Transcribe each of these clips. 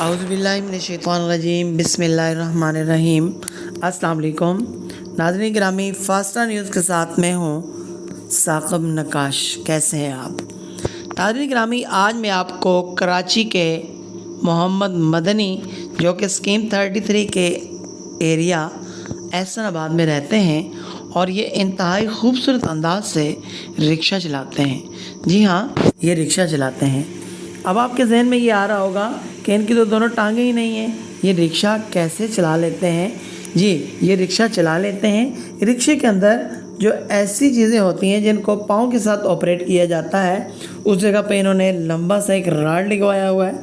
औज़ुबिल्लाहिमिनश्शैतानिर्रजीम बिस्मिल्लाहिर्रहमानिर्रहीम। अस्सलाम वालेकुम नाज़रीन गिरामी, फास्टा न्यूज़ के साथ मैं हूँ साक़िब नक्काश। कैसे हैं आप नाज़रीन गिरामी? आज मैं आपको कराची के मोहम्मद मदनी, जो कि स्कीम 33 के एरिया एहसनाबाद में रहते हैं और ये इंतहाई खूबसूरत अंदाज से रिक्शा चलाते हैं। जी हाँ, ये रिक्शा चलाते हैं। अब आपके जहन में ये आ रहा होगा कि इनकी तो दोनों टांगें ही नहीं हैं, ये रिक्शा कैसे चला लेते हैं? जी, ये रिक्शा चला लेते हैं। रिक्शे के अंदर जो ऐसी चीज़ें होती हैं जिनको पाँव के साथ ऑपरेट किया जाता है, उस जगह पे इन्होंने लंबा सा एक राड लगवाया हुआ है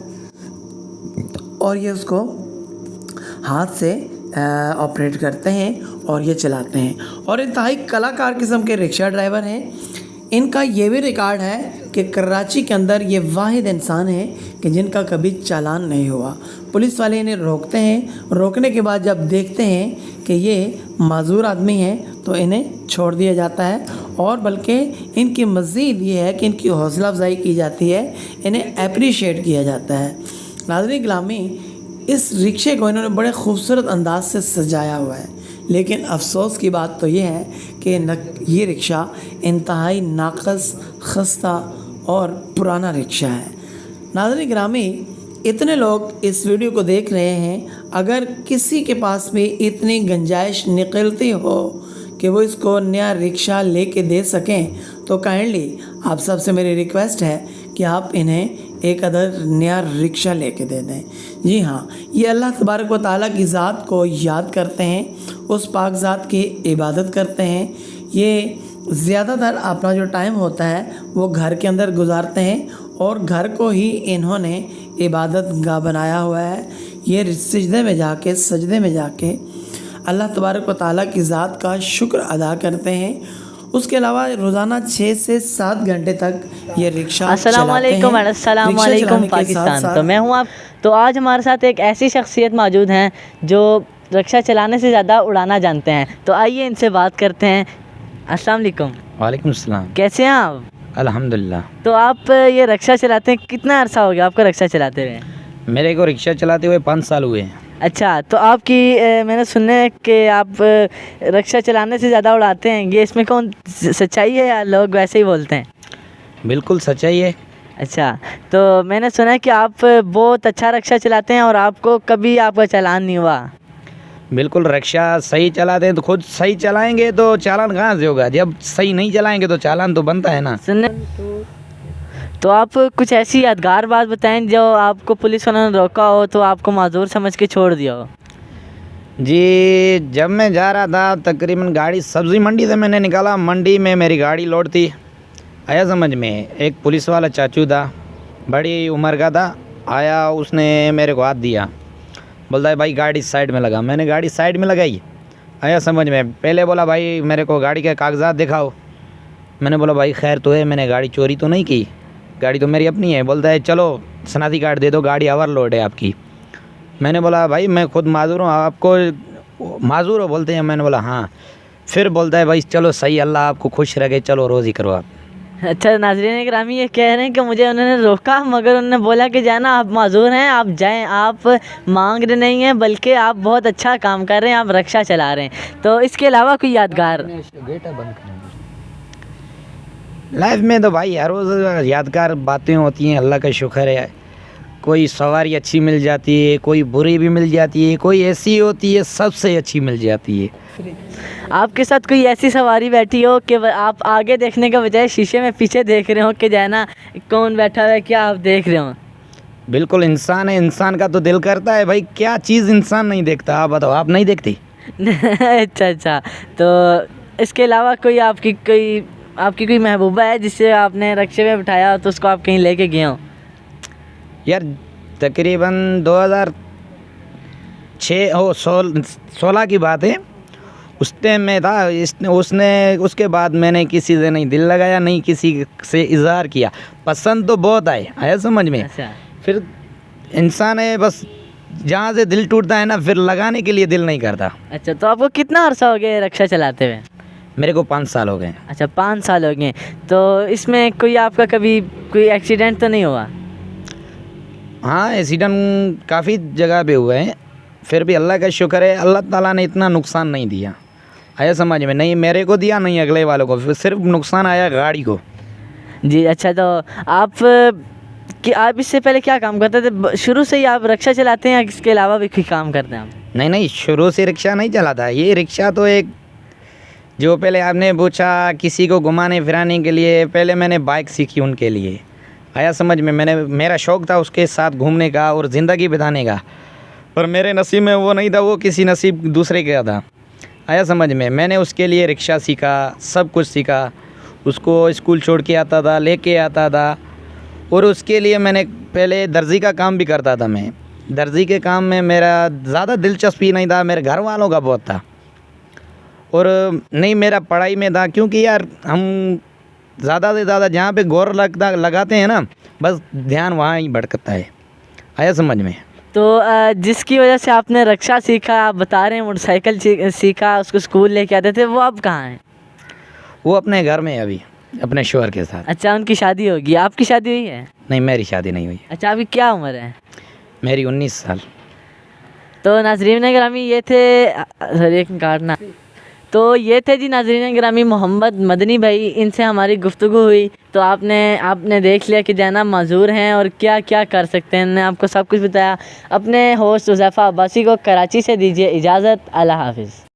और ये उसको हाथ से ऑपरेट करते हैं और ये चलाते हैं और इंतहाई कलाकार किस्म के रिक्शा ड्राइवर हैं। इनका ये भी रिकॉर्ड है कि कराची के अंदर ये वाहिद इंसान है कि जिनका कभी चालान नहीं हुआ। पुलिस वाले इन्हें रोकते हैं, रोकने के बाद जब देखते हैं कि ये माजूर आदमी हैं तो इन्हें छोड़ दिया जाता है और बल्कि इनकी मज़ीद ये है कि इनकी हौसला अफजाई की जाती है, इन्हें अप्रिशिएट किया जाता है। नाज़रीन गिरामी, इस रिक्शे को इन्होंने बड़े खूबसूरत अंदाज से सजाया हुआ है, लेकिन अफसोस की बात तो ये है कि ये रिक्शा इंतहाई नाक़स, खस्ता और पुराना रिक्शा है। नाज़रीन गिरामी, इतने लोग इस वीडियो को देख रहे हैं, अगर किसी के पास भी इतनी गुंजाइश निकलती हो कि वो इसको नया रिक्शा लेके दे सकें तो काइंडली आप सबसे मेरी रिक्वेस्ट है कि आप इन्हें एक अदर नया रिक्शा लेके दे दें। जी हाँ, ये अल्लाह तबारक व तआला की ज़ात को याद करते हैं, उस पाक ज़ात की इबादत करते हैं। ये ज़्यादातर अपना जो टाइम होता है वो घर के अंदर गुजारते हैं और घर को ही इन्होंने इबादत गाह बनाया हुआ है। ये सजदे में जाके अल्लाह तबारक व तआला की ज़ात का शुक्र अदा करते हैं। उसके अलावा रोज़ाना 6 से 7 घंटे तक ये रिक्शा अस्सलाम वालेकुम पाकिस्तान। तो मैं हूँ आप। तो आज हमारे साथ एक ऐसी शख्सियत मौजूद हैं जो रिक्शा चलाने से ज़्यादा उड़ाना जानते हैं। तो आइए इनसे बात करते हैं। अस्सलाम वालेकुम। वालेकुम सलाम। कैसे हैं आप? अल्हम्दुलिल्लाह। तो आप ये रिक्शा चलाते हैं, कितना अरसा हो गया आपको रिक्शा चलाते हुए? मेरे को रिक्शा चलाते हुए 5 साल हुए हैं। अच्छा, तो आपकी मैंने सुना है कि आप रिक्शा चलाने से ज़्यादा उड़ाते हैं, ये इसमें कौन सच्चाई है या लोग वैसे ही बोलते हैं? बिल्कुल सच्चाई है। अच्छा, तो मैंने सुना है कि आप बहुत अच्छा रिक्शा चलाते हैं और आपको कभी आपका चालान नहीं हुआ। बिल्कुल, रिक्शा सही चलाते हैं तो खुद सही चलाएंगे तो चालान कहाँ से होगा? जब सही नहीं चलाएंगे तो चालान तो बनता है ना। सुनने तो आप कुछ ऐसी यादगार बात बताएं जो आपको पुलिस वालों ने रोका हो तो आपको माजूर समझ के छोड़ दिया हो। जी, जब मैं जा रहा था तकरीबन गाड़ी सब्ज़ी मंडी से मैंने निकाला, मंडी में मेरी गाड़ी लोड थी। आया समझ में? एक पुलिस वाला चाचू था, बड़ी उम्र का था, आया, उसने मेरे को हाथ दिया, बोलता है भाई गाड़ी साइड में लगा। मैंने गाड़ी साइड में लगाई। आया समझ में? पहले बोला भाई मेरे को गाड़ी के कागजात दिखाओ। मैंने बोला भाई खैर तो है, मैंने गाड़ी चोरी तो नहीं की, गाड़ी तो मेरी अपनी है। बोलता है चलो शनाख्ती कार्ड दे दो, गाड़ी ओवरलोड है आपकी। मैंने बोला भाई मैं खुद माजूर हूँ, आपको माजूर हो? बोलते हैं। मैंने बोला हाँ। फिर बोलता है भाई चलो सही, अल्लाह आपको खुश रखे, चलो रोज़ी करो आप। अच्छा, नाज़रीन गिरामी, ये कह रहे हैं कि मुझे उन्होंने रोका मगर उन्होंने बोला कि जाना आप माजूर हैं, आप जाएं, आप मांग रहे नहीं हैं बल्कि आप बहुत अच्छा काम कर रहे हैं, आप रिक्शा चला रहे हैं। तो इसके अलावा कोई यादगार लाइफ में तो भाई हर रोज़ यादगार बातें होती हैं, अल्लाह का शुक्र है। कोई सवारी अच्छी मिल जाती है, कोई बुरी भी मिल जाती है, कोई ऐसी होती है सबसे अच्छी मिल जाती है। आपके साथ कोई ऐसी सवारी बैठी हो कि आप आगे देखने के बजाय शीशे में पीछे देख रहे हो कि जाना कौन बैठा हुआ है, क्या आप देख रहे हो? बिल्कुल, इंसान है, इंसान का तो दिल करता है भाई, क्या चीज़ इंसान नहीं देखता? आप बताओ, आप नहीं देखती? अच्छा, तो इसके अलावा कोई आपकी कोई महबूबा है जिससे आपने रिक्शे में बिठाया तो उसको आप कहीं लेके गए हो? यार तकरीबन 2016 की बात है। उस टाइम में था, उसके बाद मैंने किसी से नहीं दिल लगाया, नहीं किसी से इजहार किया। पसंद तो बहुत आया समझ में। अच्छा। फिर इंसान है, बस जहाँ से दिल टूटता है ना, फिर लगाने के लिए दिल नहीं करता। अच्छा, तो आपको कितना अरसा हो गया रिक्शा चलाते हुए? मेरे को 5 साल हो गए। अच्छा, 5 साल हो गए। तो इसमें कोई आपका कभी कोई एक्सीडेंट तो नहीं हुआ? हाँ, एक्सीडेंट काफ़ी जगह पे हुए हैं, फिर भी अल्लाह का शुक्र है, अल्लाह ताला ने इतना नुकसान नहीं दिया। आया समझ में? नहीं मेरे को दिया, नहीं अगले वालों को, सिर्फ नुकसान आया गाड़ी को। जी अच्छा, तो आप इससे पहले क्या काम करते थे? शुरू से ही आप रिक्शा चलाते हैं या इसके अलावा भी कोई काम करते हैं आप? नहीं नहीं, शुरू से रिक्शा नहीं चलाता। ये रिक्शा तो एक, जो पहले आपने पूछा किसी को घुमाने फिराने के लिए, पहले मैंने बाइक सीखी उनके लिए। आया समझ में? मेरा शौक़ था उसके साथ घूमने का और ज़िंदगी बिताने का, पर मेरे नसीब में वो नहीं था, वो किसी नसीब दूसरे का था। आया समझ में? मैंने उसके लिए रिक्शा सीखा, सब कुछ सीखा, उसको स्कूल छोड़ के आता था, लेके आता था, और उसके लिए मैंने पहले दर्जी का काम भी करता था। मैं दर्जी के काम में मेरा ज़्यादा दिलचस्पी नहीं था, मेरे घर वालों का बहुत था, और नहीं मेरा पढ़ाई में था, क्योंकि यार हम ज़्यादा से ज़्यादा जहाँ पे गौर लगाते हैं ना, बस ध्यान वहाँ ही भटकता है। आया समझ में? तो जिसकी वजह से आपने रिक्शा सीखा, आप बता रहे हैं मोटरसाइकिल सीखा, उसको स्कूल लेके आते थे, वो अब कहाँ हैं? वो अपने घर में है अभी, अपने शोहर के साथ। अच्छा, उनकी शादी होगी, आपकी शादी हुई है? नहीं, मेरी शादी नहीं हुई। अच्छा, आपकी क्या उम्र है? मेरी 19 साल। तो नाज़रीन ग्रामी ये थे, सॉरी एक काटना, तो ये थे जी नाज़रीन ग्रामी मोहम्मद मदनी भाई, इनसे हमारी गुफ्तगू हुई। तो आपने देख लिया कि जाना माजूर हैं और क्या क्या कर सकते हैं, आपको सब कुछ बताया। अपने होस्ट हुज़ैफ़ा अब्बासी को कराची से दीजिए इजाज़त। अल्लाह हाफ़िज़।